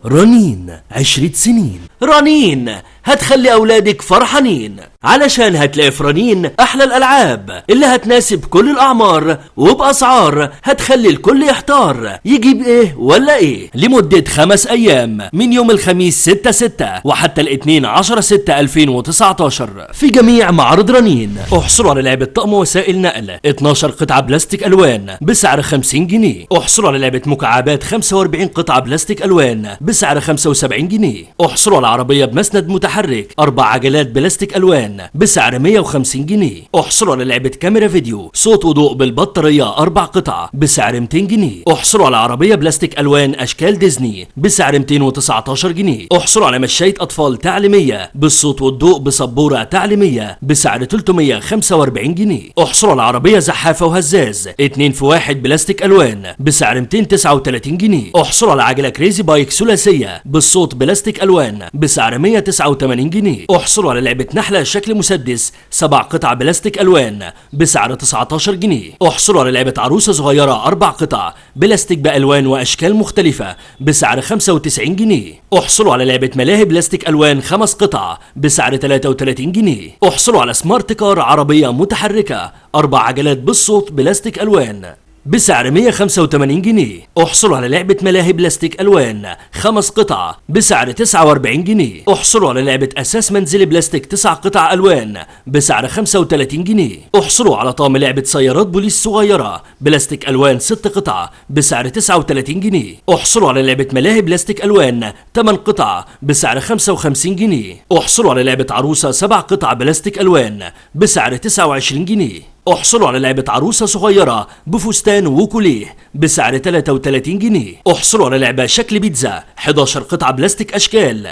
رنين 10 سنين. رنين هتخلي أولادك فرحانين، علشان هتلاقي في رنين أحلى الألعاب اللي هتناسب كل الأعمار وبأسعار هتخلي الكل يحتار يجيب إيه ولا إيه، لمدة 5 أيام من يوم الخميس 6/6 وحتى الاثنين 10/6/2019 في جميع معارض رنين. احصلوا على لعبة طقم وسائل نقل 12 قطعة بلاستيك ألوان بسعر 50 جنيه. احصلوا على لعبة مكعبات 45 قطعة بلاستيك ألوان بسعر 75 جنيه. احصلوا على عربية بمسند متحرك 4 عجلات بلاستيك ألوان بسعر 150 جنيه. احصلوا على لعبة كاميرا فيديو صوت وضوء بالبطارية 4 قطع بسعر 200 جنيه. احصلوا على عربية بلاستيك ألوان أشكال ديزني بسعر 219 جنيه. احصلوا على مشاية أطفال تعليمية بالصوت والضوء بسبورة تعليمية بسعر 345 جنيه. احصلوا على عربية زحافة وهزاز 2 في 1 بلاستيك ألوان بسعر 239 جنيه. احصلوا على عجلة كريزي بايك ثلاثية بالصوت بلاستيك ألوان بسعر 189 جنيه. احصلوا على لعبة نحلة شكل مسدس 7 قطع بلاستيك ألوان بسعر 19 جنيه. احصلوا على لعبة عروسة صغيرة 4 قطع بلاستيك بألوان وأشكال مختلفة بسعر 95 جنيه. احصلوا على لعبة ملاهي بلاستيك ألوان 5 قطع بسعر 33 جنيه. احصلوا على سمارت كار عربية متحركة 4 عجلات بالصوت بلاستيك ألوان بسعر 185 جنيه. احصلوا على لعبة ملاهي بلاستيك ألوان 5 قطع بسعر 49 جنيه. احصلوا على لعبة أساس منزلي بلاستيك 9 قطع ألوان بسعر 35 جنيه. احصلوا على طقم لعبة سيارات بوليس صغيرة بلاستيك ألوان 6 قطع بسعر 39 جنيه. احصلوا على لعبة ملاهي بلاستيك ألوان 8 قطع بسعر 55 جنيه. احصلوا على لعبة عروسة 7 قطع بلاستيك ألوان بسعر 29 جنيه. احصلوا على لعبة عروسة صغيرة بفستان وكوليه بسعر 33 جنيه. احصلوا على لعبة شكل بيتزا 11 قطعة بلاستيك أشكال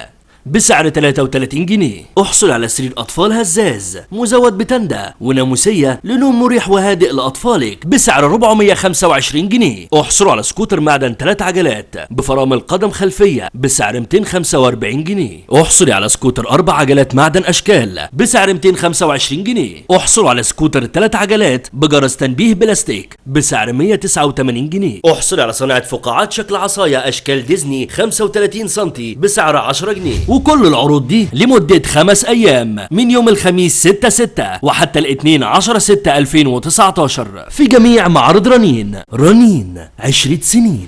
بسعر 33 جنيه. احصل على سرير أطفال هزاز مزود بتندة وناموسية لنوم مريح وهادئ لأطفالك بسعر 425 جنيه. احصلوا على سكوتر معدن 3 عجلات بفرامل قدم خلفية بسعر 245 جنيه. احصلي على سكوتر 4 عجلات معدن أشكال بسعر 225 جنيه. احصلوا على سكوتر 3 عجلات بجرس تنبيه بلاستيك بسعر 189 جنيه. احصلي على صناعة فقاعات شكل عصاية أشكال ديزني 35 سم بسعر 10 جنيه. وكل العروض دي لمدة 5 أيام من يوم الخميس 6/6 وحتى الاثنين 10/6/2019 في جميع معارض رنين. رنين 10 سنين.